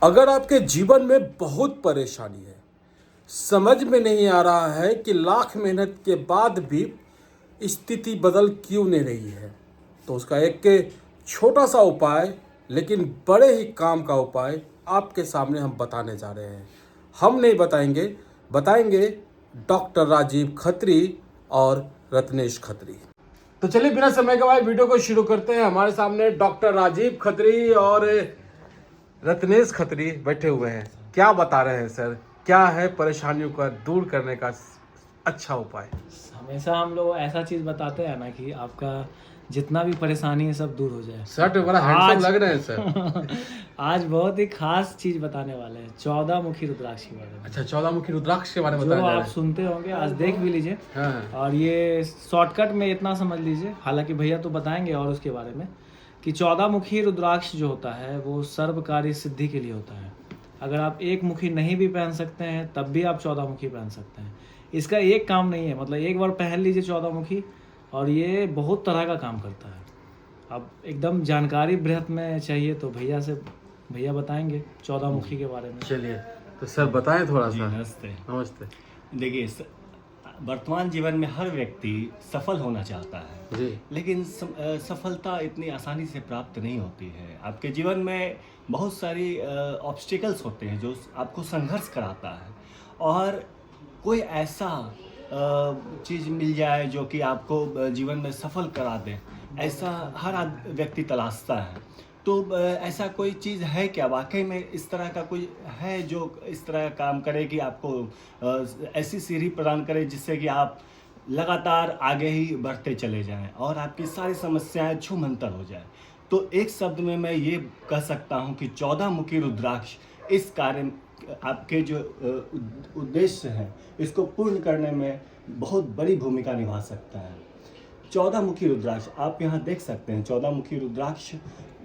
अगर आपके जीवन में बहुत परेशानी है, समझ में नहीं आ रहा है कि लाख मेहनत के बाद भी स्थिति बदल क्यों नहीं रही है, तो उसका एक छोटा सा उपाय लेकिन बड़े ही काम का उपाय आपके सामने हम बताने जा रहे हैं। हम नहीं बताएंगे डॉक्टर राजीव खत्री और रत्नेश खत्री। तो चलिए बिना समय गवाए वीडियो को शुरू करते हैं। हमारे सामने डॉक्टर राजीव खत्री और रत्नेश खत्री बैठे हुए हैं। क्या बता रहे हैं सर, क्या है परेशानियों का दूर करने का अच्छा उपाय? हमेशा हम लोग ऐसा चीज बताते हैं ना कि आपका जितना भी परेशानी है सब दूर हो जाए। शर्ट बड़ा हैंडसम लग रहे हैं सर। आज बहुत ही खास चीज बताने वाले हैं, 14 मुखी रुद्राक्ष के बारे में। अच्छा, 14 मुखी रुद्राक्ष के बारे में जो बताया जा रहा आप है। सुनते होंगे, आज देख भी लीजिए। हाँ। और ये शॉर्टकट में इतना समझ लीजिए, हालांकि भैया तो बताएंगे और उसके बारे में, कि 14 मुखी रुद्राक्ष जो होता है वो सर्वकारी सिद्धि के लिए होता है। अगर आप एक मुखी नहीं भी पहन सकते हैं तब भी आप 14 मुखी पहन सकते हैं। इसका एक काम नहीं है, मतलब एक बार पहन लीजिए 14 मुखी और ये बहुत तरह का काम करता है। अब एकदम जानकारी बृहत में चाहिए तो भैया बताएंगे 14 मुखी के बारे में। चलिए तो सर बताएं थोड़ा जी सा। नमस्ते। नमस्ते देखिए वर्तमान जीवन में हर व्यक्ति सफल होना चाहता है जी। लेकिन सफलता इतनी आसानी से प्राप्त नहीं होती है। आपके जीवन में बहुत सारी ऑब्स्टिकल्स होते हैं जो आपको संघर्ष कराता है, और कोई ऐसा चीज़ मिल जाए जो कि आपको जीवन में सफल करा दे, ऐसा हर व्यक्ति तलाशता है। तो ऐसा कोई चीज़ है क्या वाकई में इस तरह का कोई है जो इस तरह काम करे कि आपको ऐसी सीढ़ी प्रदान करे जिससे कि आप लगातार आगे ही बढ़ते चले जाएं और आपकी सारी समस्याएं छूमंतर हो जाए? तो एक शब्द में मैं ये कह सकता हूं कि 14 मुखी रुद्राक्ष इस कार्य आपके जो उद्देश्य हैं इसको पूर्ण करने में बहुत बड़ी भूमिका निभा सकता है। 14 मुखी रुद्राक्ष आप यहाँ देख सकते हैं। 14 मुखी रुद्राक्ष,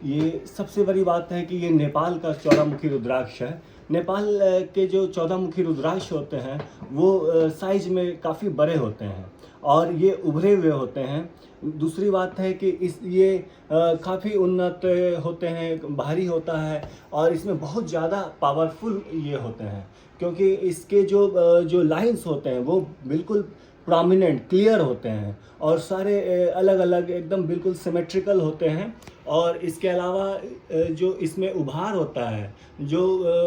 ये सबसे बड़ी बात है कि ये नेपाल का 14 मुखी रुद्राक्ष है। नेपाल के जो 14 मुखी रुद्राक्ष होते हैं वो साइज में काफ़ी बड़े होते हैं और ये उभरे हुए होते हैं। दूसरी बात है कि ये काफ़ी उन्नत होते हैं, भारी होता है और इसमें बहुत ज़्यादा पावरफुल ये होते हैं, क्योंकि इसके जो लाइंस होते हैं वो बिल्कुल प्रोमिनेंट क्लियर होते हैं और सारे अलग अलग एकदम बिल्कुल सिमेट्रिकल होते हैं। और इसके अलावा जो इसमें उभार होता है जो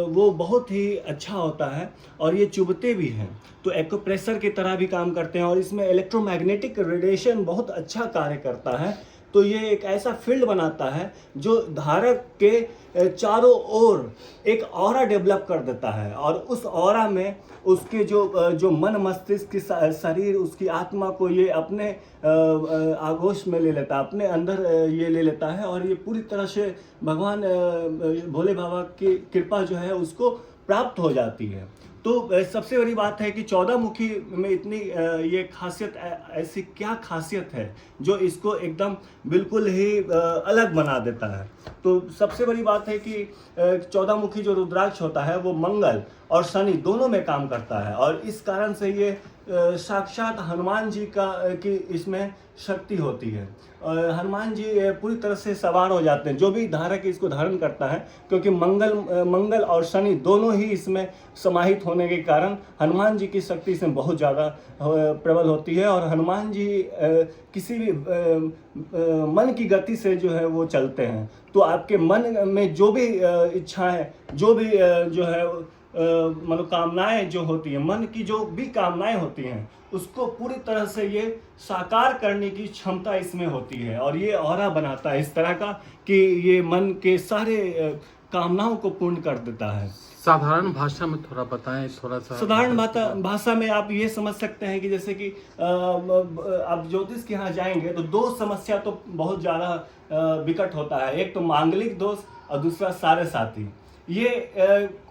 वो बहुत ही अच्छा होता है और ये चुभते भी हैं, तो एक्यूप्रेशर की तरह भी काम करते हैं और इसमें इलेक्ट्रोमैग्नेटिक रेडिएशन बहुत अच्छा कार्य करता है। तो ये एक ऐसा फील्ड बनाता है जो धारक के चारों ओर एक ऑरा डेवलप कर देता है और उस ऑरा में उसके जो मन मस्तिष्क की शरीर, उसकी आत्मा को ये अपने आगोश में ले लेता है, अपने अंदर ये ले लेता है और ये पूरी तरह से भगवान भोले बाबा की कृपा जो है उसको प्राप्त हो जाती है। तो सबसे बड़ी बात है कि 14 मुखी में इतनी ये खासियत, ऐसी क्या खासियत है जो इसको एकदम बिल्कुल ही अलग बना देता है? तो सबसे बड़ी बात है कि 14 मुखी जो रुद्राक्ष होता है वो मंगल और शनि दोनों में काम करता है और इस कारण से ये साक्षात हनुमान जी की इसमें शक्ति होती है। हनुमान जी पूरी तरह से सवार हो जाते हैं जो भी धारक इसको धारण करता है, क्योंकि मंगल और शनि दोनों ही इसमें समाहित होने के कारण हनुमान जी की शक्ति इसमें बहुत ज़्यादा प्रबल होती है और हनुमान जी किसी भी मन की गति से जो है वो चलते हैं। तो आपके मन में जो भी इच्छाएं, जो भी जो है मनोकामनाएं जो होती हैं, मन की जो भी कामनाएं होती हैं उसको पूरी तरह से ये साकार करने की क्षमता इसमें होती है और ये ऑरा बनाता है इस तरह का कि ये मन के सारे कामनाओं को पूर्ण कर देता है। साधारण भाषा में थोड़ा बताएं, थोड़ा सा। साधारण भाषा में आप ये समझ सकते हैं कि जैसे कि आप ज्योतिष के यहाँ जाएंगे तो दो समस्या तो बहुत ज़्यादा विकट होता है। एक तो मांगलिक दोष और दूसरा साढ़े साथी। ये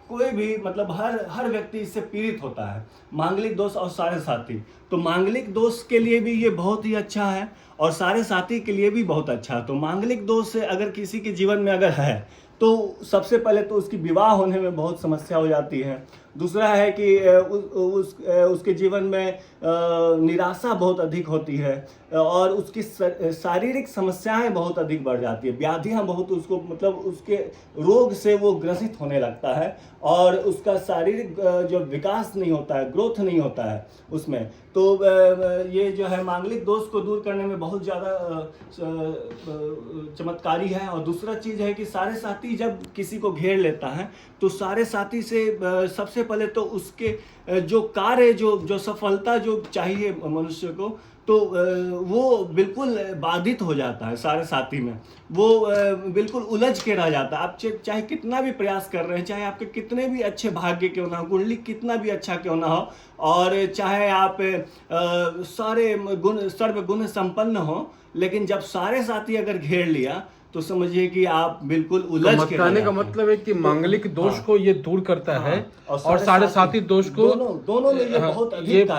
कोई भी मतलब हर व्यक्ति इससे पीड़ित होता है, मांगलिक दोष और साढ़े साथी। तो मांगलिक दोष के लिए भी ये बहुत ही अच्छा है और साढ़े साथी के लिए भी बहुत अच्छा है। तो मांगलिक दोष अगर किसी के जीवन में अगर है तो सबसे पहले तो उसकी विवाह होने में बहुत समस्या हो जाती है। दूसरा है कि उसके जीवन में निराशा बहुत अधिक होती है और उसकी शारीरिक समस्याएं बहुत अधिक बढ़ जाती है, व्याधियां बहुत उसको मतलब उसके रोग से वो ग्रसित होने लगता है और उसका शारीरिक जो विकास नहीं होता है, ग्रोथ नहीं होता है उसमें। तो ये जो है मांगलिक दोष को दूर करने में बहुत ज़्यादा चमत्कारी है। और दूसरा चीज़ है कि सारे साथी जब किसी को घेर लेता है तो सारे साथी से सबसे पहले तो उसके जो कार्य जो सफलता जो चाहिए मनुष्य को, तो वो बिल्कुल बाधित हो जाता है सारे साथी में, वो बिल्कुल उलझ के रह जाता है। आप चाहे कितना भी प्रयास कर रहे हैं, चाहे आपके कितने भी अच्छे भाग्य क्यों ना हो, कुंडली कितना भी अच्छा क्यों ना हो, और चाहे आप सारे सर्व गुण संपन्न हो, लेकिन जब सारे साथी अगर घेर लिया तो समझिए कि आप बिल्कुल उलझ के कहने का मतलब है कि मांगलिक दोष को ये दूर करता है और सारे साथी दोष को दोनों में ये बहुत अधिक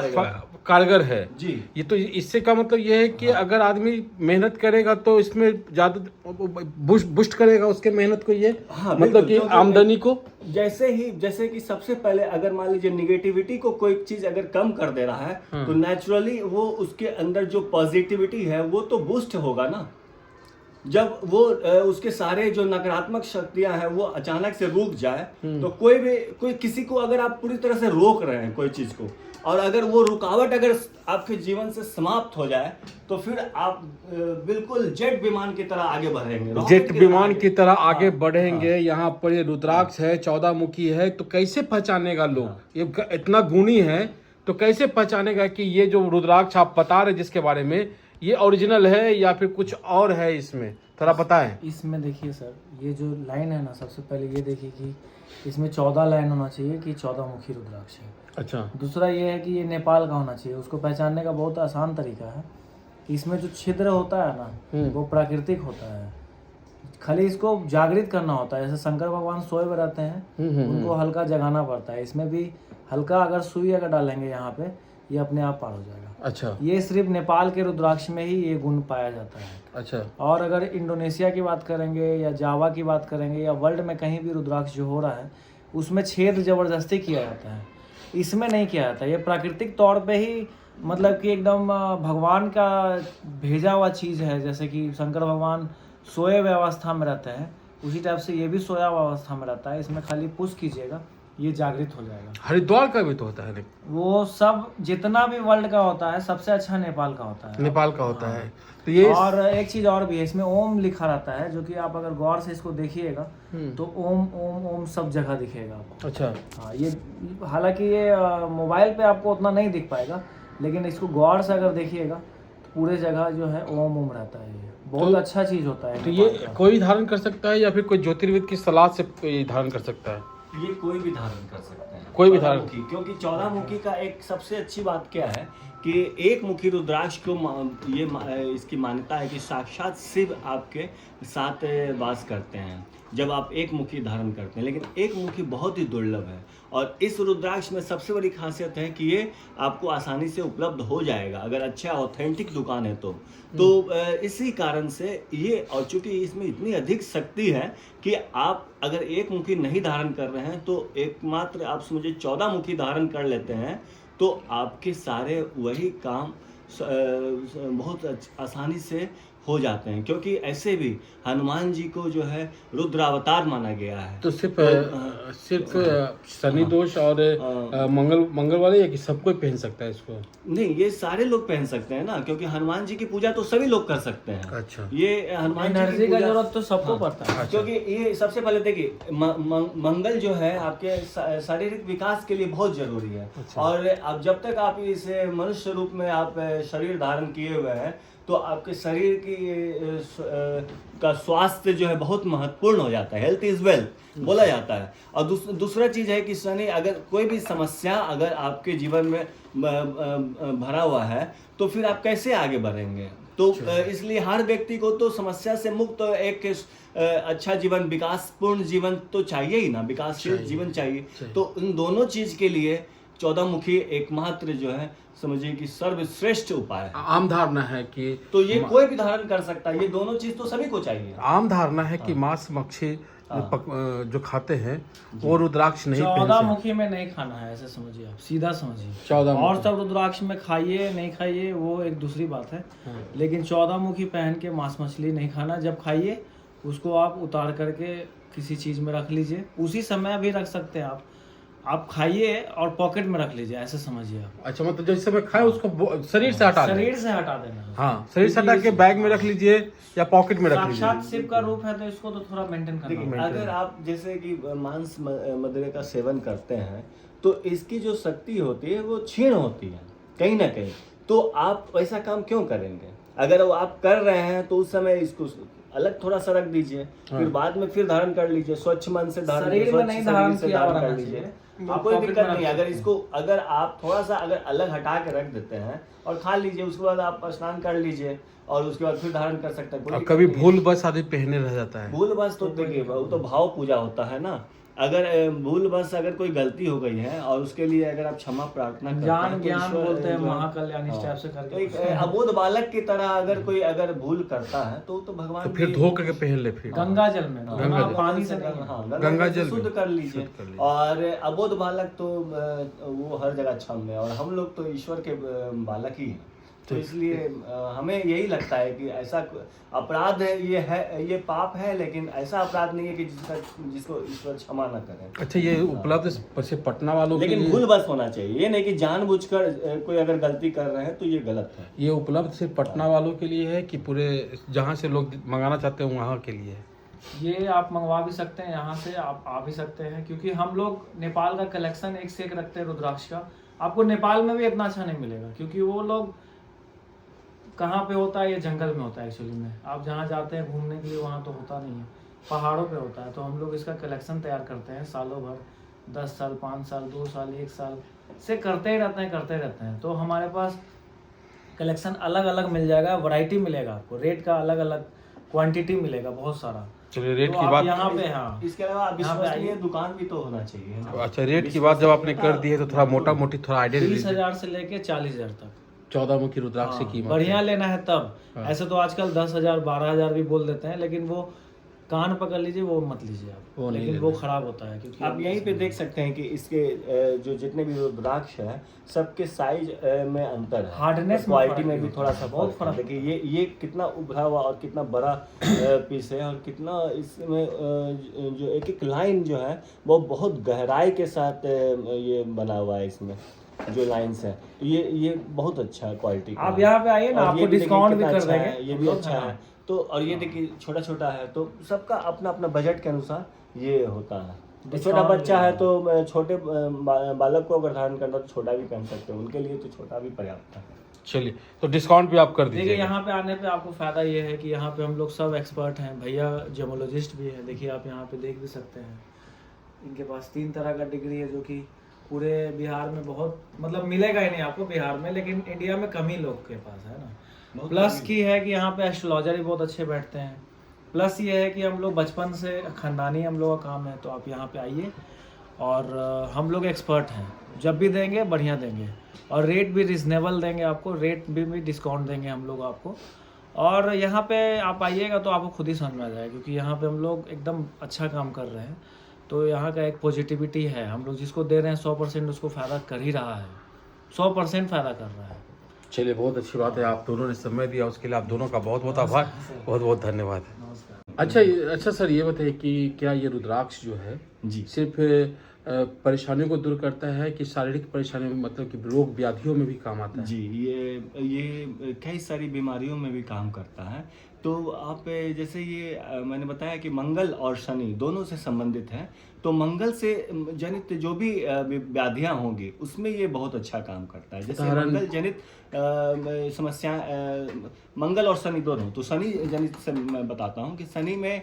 कारगर है जी। ये तो इससे का मतलब ये है कि अगर आदमी मेहनत करेगा तो इसमें ज्यादा बुस्ट करेगा उसके मेहनत को, ये मतलब कि आमदनी को। जैसे कि सबसे पहले अगर मान लीजिए निगेटिविटी को कोई चीज अगर कम कर दे रहा है तो नेचुरली वो उसके अंदर जो पॉजिटिविटी है वो तो बूस्ट होगा ना। जब वो उसके सारे जो नकारात्मक शक्तियां हैं वो अचानक से रुक जाए तो कोई किसी को अगर आप पूरी तरह से रोक रहे हैं कोई चीज को, और अगर वो रुकावट अगर आपके जीवन से समाप्त हो जाए तो फिर आप बिल्कुल जेट विमान की तरह आगे बढ़ेंगे, जेट विमान की तरह आगे बढ़ेंगे। यहाँ पर ये रुद्राक्ष है, 14 मुखी है, तो कैसे पहचानेगा लोग? ये इतना गुणी है तो कैसे पहचानेगा कि ये जो रुद्राक्ष आप बता रहे जिसके बारे में, ये ओरिजिनल है या फिर कुछ और है? इसमें थोड़ा पता है? इसमें देखिए सर, ये जो लाइन है ना, सबसे पहले ये देखिए कि इसमें 14 लाइन होना चाहिए कि 14 मुखी रुद्राक्ष है। अच्छा। दूसरा ये है कि ये नेपाल का होना चाहिए। उसको पहचानने का बहुत आसान तरीका है कि इसमें जो छिद्र होता है ना वो प्राकृतिक होता है, खाली इसको जागृत करना होता है। जैसे शंकर भगवान सोए हुए रहते हैं, उनको हल्का जगाना पड़ता है। इसमें भी हल्का अगर सुई अगर डालेंगे यहाँ पे, ये अपने आप पार हो जाएगा। अच्छा। ये सिर्फ नेपाल के रुद्राक्ष में ही ये गुण पाया जाता है। अच्छा। और अगर इंडोनेशिया की बात करेंगे या जावा की बात करेंगे या वर्ल्ड में कहीं भी रुद्राक्ष जो हो रहा है उसमें छेद जबरदस्ती किया जाता है, इसमें नहीं किया जाता। ये प्राकृतिक तौर पे ही मतलब कि एकदम भगवान का भेजा हुआ चीज़ है। जैसे कि शंकर भगवान सोए हुए अवस्था में रहते हैं, उसी टाइप से ये भी सोया हुआ अवस्था में रहता है। इसमें खाली पुश कीजिएगा, ये जागृत हो जाएगा। हरिद्वार का भी तो होता है? वो सब जितना भी वर्ल्ड का होता है सबसे अच्छा नेपाल का होता है। नेपाल का होता है तो ये। और एक चीज और भी है, इसमें ओम लिखा रहता है, जो कि आप अगर गौर से इसको देखिएगा तो ओम ओम ओम सब जगह दिखेगा आपको। अच्छा। हाँ, ये हालांकि ये मोबाइल पे आपको उतना नहीं दिख पाएगा, लेकिन इसको गौर से अगर देखिएगा तो पूरे जगह जो है ओम ओम रहता है। ये बहुत अच्छा चीज होता है। तो ये कोई धारण कर सकता है या फिर कोई ज्योतिर्विद की सलाह से कोई धारण कर सकता है? ये कोई भी धारण कर सकते हैं, कोई भी धारण। क्योंकि 14 मुखी का एक सबसे अच्छी बात क्या है कि एक मुखी रुद्राक्ष को इसकी मान्यता है कि साक्षात शिव आपके साथ वास करते हैं जब आप एक मुखी धारण करते हैं। लेकिन एक मुखी बहुत ही दुर्लभ है और इस रुद्राक्ष में सबसे बड़ी खासियत है कि ये आपको आसानी से उपलब्ध हो जाएगा अगर अच्छा ऑथेंटिक दुकान है तो इसी कारण से ये, और चूंकि इसमें इतनी अधिक शक्ति है कि आप अगर एक मुखी नहीं धारण कर रहे हैं तो एकमात्र आप समझिए 14 मुखी धारण कर लेते हैं तो आपके सारे वही काम बहुत आसानी से हो जाते हैं। क्योंकि ऐसे भी हनुमान जी को जो है रुद्रावतार माना गया है। तो सिर्फ शनि दोष और मंगल वाले या कि सब कोई पहन सकता है इसको? नहीं, ये सारे लोग पहन सकते हैं ना, क्योंकि हनुमान जी की पूजा तो सभी लोग कर सकते हैं। अच्छा। ये हनुमान जी का जरूरत तो सबको पड़ता है। क्योंकि ये सबसे पहले देखिए मंगल जो है आपके शारीरिक विकास के लिए बहुत जरूरी है। और अब जब तक आप इस मनुष्य रूप में आप शरीर धारण किए हुए हैं तो आपके शरीर की का स्वास्थ्य जो है बहुत महत्वपूर्ण हो जाता है। हेल्थ इज वेल्थ बोला जाता है। और दूसरा चीज है कि शनि अगर कोई भी समस्या अगर आपके जीवन में भरा हुआ है तो फिर आप कैसे आगे बढ़ेंगे? तो इसलिए हर व्यक्ति को तो समस्या से मुक्त एक अच्छा जीवन, विकासपूर्ण जीवन तो चाहिए ही ना, विकासशील जीवन चाहिए। तो इन दोनों चीज के लिए 14 मुखी एकमात्र जो है समझिए कि सर्वश्रेष्ठ उपाय है। आम धारणा है कि तो ये कोई भी धारण कर सकता है, ये दोनों चीज तो सभी को चाहिए। आम धारणा है कि मांस मच्छी जो खाते हैं वो रुद्राक्ष नहीं 14 पहनते। मुखी में नहीं खाना है, ऐसे समझिए आप, सीधा समझिए। 14 और सब रुद्राक्ष में खाइए नहीं खाइए वो एक दूसरी बात है, लेकिन 14 मुखी पहन के मांस मछली नहीं खाना। जब खाइए उसको आप उतार करके किसी चीज में रख लीजिए, उसी समय भी रख सकते हैं आप खाइए और पॉकेट में रख लीजिए, ऐसे समझिए आप। अच्छा, मतलब जैसे मैं खाए उसको शरीर से हटा दें। शरीर से हटा देना। हाँ, शरीर से हटा के बैग में रख लीजिए या पॉकेट में रख लीजिए। साक्षात शिव का रूप है तो इसको तो थोड़ा मेंटेन करना होगा। अगर आप जैसे कि मांस मदिरा का सेवन करते हैं तो इसकी जो शक्ति होती है वो क्षीण होती है कहीं ना कहीं, तो आप ऐसा काम क्यों करेंगे? अगर वो आप कर रहे हैं तो उस समय इसको अलग थोड़ा सा रख दीजिए, फिर बाद में फिर धारण कर लीजिए, स्वच्छ मन से धारण, शरीर में स्वच्छ नहीं शरीर धारण से किया धारण हुआ कर रहना लीजिए, चाहिए। तो आप कोई पॉकेट दिक्कत में नहीं। रख अगर सकते इसको अगर आप थोड़ा सा अगर अलग हटा के रख देते हैं और खा लीजिए, उसके बाद आप स्नान कर लीजिए और उसके बाद फिर धारण कर सकते हैं। कोई और दिक्कत कभी नहीं है। भूल बस आदमी पहने रह जाता है। भूल बस तो देखिए वो तो भाव पूजा होता है ना। अगर भूल बस अगर कोई गलती हो गई है और उसके लिए अगर आप क्षमा प्रार्थना करते ज्ञान हैं तो ज्ञान ईश्वर बोलते हैं जो है- महाकल्याण इस हाँ। टाइप से तो करके एक अबोध बालक की तरह अगर कोई अगर भूल करता है तो भगवान तो फिर भी- धो करके पहन ले फिर। गंगा जल में, गंगा जल। पानी से नहीं। हाँ, गंगा जल शुद्ध में कर लीजिए। शुद्ध कर लीजिए। और अबोध बालक तो वो हर जगह क्षम है और हम लोग तो ईश्वर के बालक ही हैं, तो इसलिए हमें यही लगता है कि ऐसा अपराध है, ये पाप है, लेकिन ऐसा अपराध नहीं है कि जिसको ईश्वर क्षमा न करे। अच्छा, ये उपलब्ध सिर्फ पटना वालों के लेकिन लिए, भूल बस होना चाहिए, ये नहीं कि जानबूझकर कोई अगर गलती कर रहे हैं तो ये गलत है। ये उपलब्ध सिर्फ पटना वालों के लिए है कि पूरे जहाँ से लोग मंगाना चाहते हैं वहाँ के लिए है? ये आप मंगवा भी सकते हैं, यहाँ से आप आ भी सकते हैं, क्योंकि हम लोग नेपाल का कलेक्शन एक से एक रखते हैं रुद्राक्ष का। आपको नेपाल में भी इतना अच्छा नहीं मिलेगा, क्योंकि वो लोग कहाँ पे होता है, ये जंगल में होता है एक्चुअली में। आप जहाँ जाते हैं घूमने के लिए वहाँ तो होता नहीं है, पहाड़ों पे होता है। तो हम लोग इसका कलेक्शन तैयार करते हैं सालों भर, 10 साल 5 साल 2 साल 1 साल से करते ही रहते हैं। तो हमारे पास कलेक्शन अलग अलग मिल जाएगा, वैरायटी मिलेगा आपको, रेट का अलग अलग क्वांटिटी मिलेगा, बहुत सारा। चलिए, रेट तो की आप बात। यहाँ पे, हाँ, इसके अलावा यहाँ पे विश्वसनीय आइए। दुकान भी तो होना चाहिए ना। अच्छा, रेट की बात जब आपने कर दी है तो थोड़ा मोटा मोटी थोड़ा आइडिया दे दीजिए। 30,000 से लेके 40,000 तक। 14 मुखी रुद्राक्ष की कीमत बढ़िया है। लेना है तब। हाँ। ऐसे तो आजकल 10,000 12,000 भी बोल देते हैं, लेकिन वो कान पकड़ लीजिए, वो मत लीजिए आप, वो नहीं लेकिन लेना वो है। खराब होता है। क्योंकि आप यहीं पे देख सकते हैं कि इसके जो जितने भी रुद्राक्ष है सबके साइज में अंतर है, Hardness में क्वालिटी फर्क में भी है। थोड़ा सा बहुत फर्क है। फर्क देखिए ये कितना उभरा हुआ और कितना बड़ा पीस है, और कितना इसमें जो एक एक लाइन जो है वो बहुत गहराई के साथ ये बना हुआ है। इसमें जो लाइंस है ये बहुत अच्छा क्वालिटी का आप है। यहाँ पे आइए ना, और आपको ये भी देखिए डिस्काउंट भी कितना कर अच्छा है, देंगे। ये भी हम लोग, अच्छा हाँ। है। तो और ये देखिए छोटा छोटा है, तो सबका अपना अपना बजट के अनुसार ये होता है। तो छोटा डिस्काउंट बच्चा भी है तो छोटे बालक को अगर धारण करना तो छोटा भी पहन सकते हैं, उनके लिए तो छोटा भी पर्याप्त है। चलिए, तो डिस्काउंट भी आप कर देखिए दीजिए। यहाँ पे आने पे आपको फायदा ये है कि यहाँ पे हम लोग सब एक्सपर्ट हैं। भैया जेमोलॉजिस्ट भी है, देखिए आप यहाँ पे देख भी सकते हैं। इनके पास 3 तरह का डिग्री है, जो कि पूरे बिहार में बहुत, मतलब मिलेगा ही नहीं आपको बिहार में, लेकिन इंडिया में कम ही लोग के पास है ना। प्लस की है कि यहाँ पे एस्ट्रोलॉजर भी बहुत अच्छे बैठते हैं। प्लस ये है कि हम लोग बचपन से खानदानी हम लोग का काम है, तो आप यहाँ पे आइए और हम लोग एक्सपर्ट हैं, जब भी देंगे बढ़िया देंगे, और रेट भी रिजनेबल देंगे आपको, रेट भी डिस्काउंट देंगे हम लोग आपको। और यहाँ पे आप आइएगा तो आपको खुद ही समझ में आ जाएगा, क्योंकि यहाँ पे हम लोग एकदम अच्छा काम कर रहे हैं। तो यहाँ का एक पॉजिटिविटी है, हम लोग जिसको दे रहे हैं 100% उसको फ़ायदा कर ही रहा है, 100% फ़ायदा कर रहा है। चलिए, बहुत अच्छी बात है, आप दोनों ने समय दिया, उसके लिए आप दोनों का बहुत बहुत आभार, बहुत बहुत धन्यवाद। नमस्कार। अच्छा सर, ये बताइए कि क्या ये रुद्राक्ष जो है जी सिर्फ परेशानियों को दूर करता है कि शारीरिक परेशानियों में, मतलब कि रोग व्याधियों में भी काम आता है? जी, ये कई सारी बीमारियों में भी काम करता है। तो आप जैसे ये मैंने बताया कि मंगल और शनि दोनों से संबंधित हैं, तो मंगल से जनित जो भी व्याधियां होंगी उसमें ये बहुत अच्छा काम करता है। जैसे मंगल जनित समस्या, मंगल और शनि दोनों, तो शनि जनित से मैं बताता हूँ कि शनि में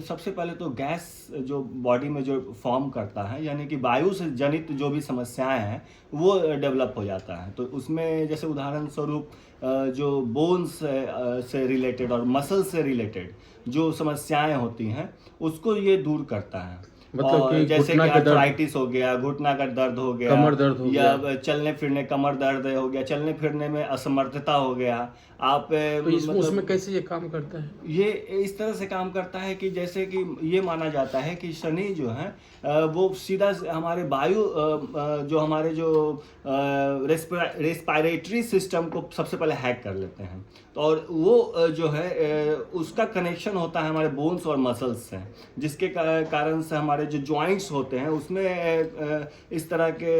सबसे पहले तो गैस जो बॉडी में जो फॉर्म करता है, यानी कि वायु से जनित जो भी समस्याएं हैं वो डेवलप हो जाता है। तो उसमें जैसे उदाहरण स्वरूप जो बोन्स से रिलेटेड और मसल से रिलेटेड जो समस्याएं होती हैं उसको ये दूर करता है। मतलब और कि जैसे कि घुटना का दर्द, आर्थराइटिस हो गया, घुटना का दर्द हो गया, कमर दर्द हो या चलने फिरने कमर दर्द हो गया, चलने फिरने में असमर्थता हो गया, आप तो उसमें कैसे ये काम करता है? ये इस तरह से काम करता है कि जैसे कि ये माना जाता है कि शनि जो है वो सीधा हमारे वायु जो हमारे जो रेस्पिरेटरी सिस्टम को सबसे पहले हैक कर लेते हैं। तो और वो जो है उसका कनेक्शन होता है हमारे बोन्स और मसल्स से, जिसके कारण से हमारे जो जॉइंट्स होते हैं उसमें इस तरह के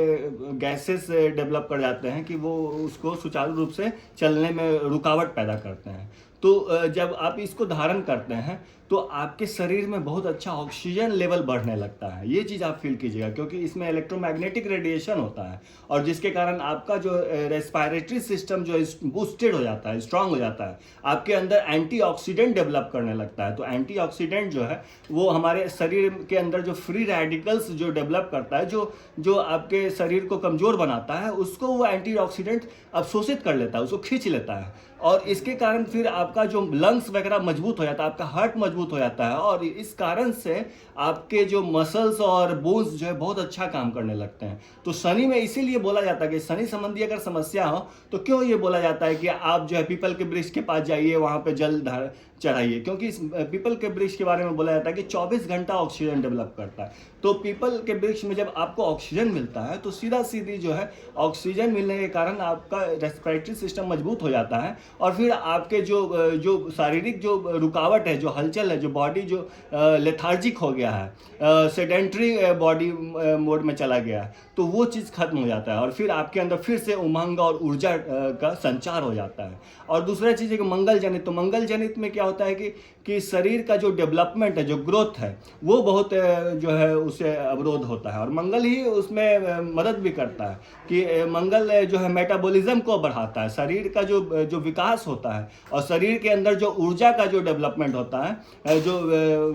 गैसेस डेवलप कर जाते हैं कि वो उसको सुचारू रूप से चलने में रुकावट पैदा करते हैं। तो जब आप इसको धारण करते हैं तो आपके शरीर में बहुत अच्छा ऑक्सीजन लेवल बढ़ने लगता है। ये चीज़ आप फील कीजिएगा, क्योंकि इसमें इलेक्ट्रोमैग्नेटिक रेडिएशन होता है और जिसके कारण आपका जो रेस्पिरेटरी सिस्टम जो बूस्टेड हो जाता है, स्ट्रांग हो जाता है, आपके अंदर एंटीऑक्सीडेंट डेवलप करने लगता है। तो एंटीऑक्सीडेंट जो है वो हमारे शरीर के अंदर जो फ्री रेडिकल्स जो डेवलप करता है, जो आपके शरीर को कमज़ोर बनाता है, उसको वो एंटीऑक्सीडेंट अवशोषित कर लेता है, उसको खींच लेता है और इसके कारण फिर आपका जो लंग्स वगैरह मजबूत हो जाता है, आपका हार्ट मजबूत हो जाता है और इस कारण से आपके जो मसल्स और बोन्स जो है बहुत अच्छा काम करने लगते हैं। तो शनि में इसीलिए बोला जाता है कि शनि संबंधी अगर समस्या हो तो क्यों ये बोला जाता है कि आप जो है पीपल के वृक्ष के पास जाइए, वहाँ पे जल चढ़ाइए, क्योंकि इस पीपल के वृक्ष के बारे में बोला जाता है कि 24 घंटा ऑक्सीजन डेवलप करता है। तो पीपल के वृक्ष में जब आपको ऑक्सीजन मिलता है तो सीधा सीधी जो है ऑक्सीजन मिलने के कारण आपका रेस्पिरेटरी सिस्टम मजबूत हो जाता है और फिर आपके जो शारीरिक जो रुकावट है, जो हलचल है, जो बॉडी जो लेथार्जिक हो गया है, सेडेंट्री बॉडी मोड में चला गया है, तो वो चीज़ खत्म हो जाता है और फिर आपके अंदर फिर से उमंग और ऊर्जा का संचार हो जाता है। और दूसरा चीज़ है कि मंगल जनित, तो मंगल जनित में क्या होता है कि शरीर का जो डेवलपमेंट है, जो ग्रोथ है, वो बहुत जो है उससे अवरोध होता है और मंगल ही उसमें मदद भी करता है कि मंगल जो है मेटाबॉलिज्म को बढ़ाता है, शरीर का जो विकास होता है और शरीर के अंदर जो ऊर्जा का जो डेवलपमेंट होता है, जो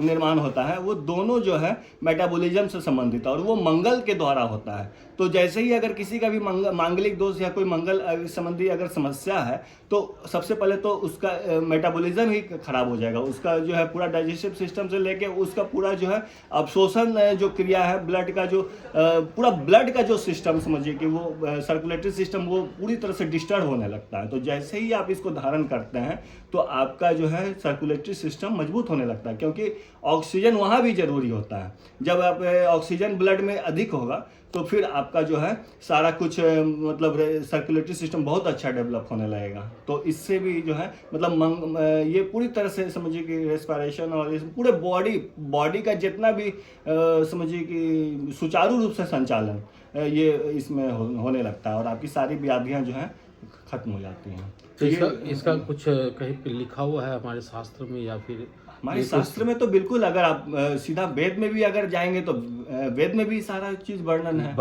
निर्माण होता है, वो दोनों जो है मेटाबॉलिज्म से संबंधित है और वो मंगल के द्वारा होता है। तो जैसे ही अगर किसी का भी मांगलिक दोष या कोई मंगल संबंधी अगर समस्या है तो सबसे पहले तो उसका मेटाबॉलिज्म ही खराब हो जाएगा, उसका जो है पूरा डाइजेस्टिव सिस्टम से लेके उसका पूरा जो है अवशोषण जो क्रिया है, ब्लड का जो पूरा ब्लड का जो सिस्टम समझिए कि वो सर्कुलेटरी सिस्टम वो पूरी तरह से डिस्टर्ब होने लगता है। तो जैसे ही आप इसको धारण करते हैं तो आपका जो है सर्कुलेटरी सिस्टम मजबूत होने लगता है, क्योंकि ऑक्सीजन वहाँ भी जरूरी होता है। जब आप ऑक्सीजन ब्लड में अधिक होगा तो फिर आपका जो है सारा कुछ मतलब सर्कुलेटरी सिस्टम बहुत अच्छा डेवलप होने लगेगा। तो इससे भी जो है मतलब ये पूरी तरह से समझिए कि रेस्पिरेशन और इस पूरे बॉडी का जितना भी समझिए कि सुचारू रूप से संचालन ये इसमें होने लगता है और आपकी सारी व्याधियां जो हैं खत्म हो जाती हैं। तो इसका कुछ कहीं पे लिखा हुआ है हमारे शास्त्र में या फिर हमारे शास्त्र में? तो बिल्कुल, अगर आप सीधा वेद में भी अगर जाएंगे तो वेद में भी सारा चीज वर्णन है,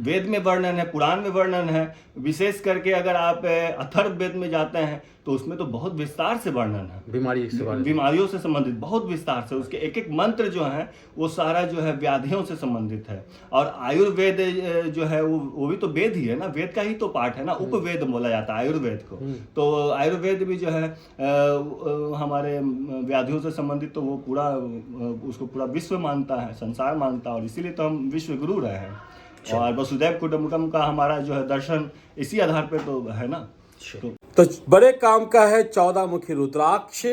वेद में वर्णन है, पुराण में वर्णन है। विशेष करके अगर आप अथर्व वेद में जाते हैं तो उसमें तो बहुत विस्तार से वर्णन है, बीमारियों से संबंधित बहुत विस्तार से, उसके एक एक मंत्र जो है वो सारा जो है व्याधियों से संबंधित है। और आयुर्वेद जो है वो भी तो वेद ही है ना, वेद का ही तो पार्ट है ना, उपवेद बोला जाता है आयुर्वेद को। तो आयुर्वेद भी जो है हमारे व्याधियों से संबंधित, तो वो पूरा उसको पूरा विश्व मानता है, संसार मानता है और इसीलिए तो हम विश्व गुरु रहे हैं। और वसुधैव कुटुंबकम का हमारा जो है दर्शन इसी आधार पे तो है ना। तो बड़े काम का है 14 मुखी रुद्राक्ष।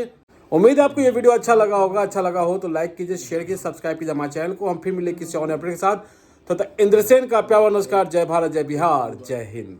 उम्मीद है आपको ये वीडियो अच्छा लगा होगा। अच्छा लगा हो तो लाइक कीजिए, शेयर कीजिए, सब्सक्राइब कीजिए हमारे चैनल को। हम फिर मिले किसी और अपडेट के साथ। तो इंद्रसेन का प्यारा नमस्कार। जय भारत, जय बिहार, जय हिंद।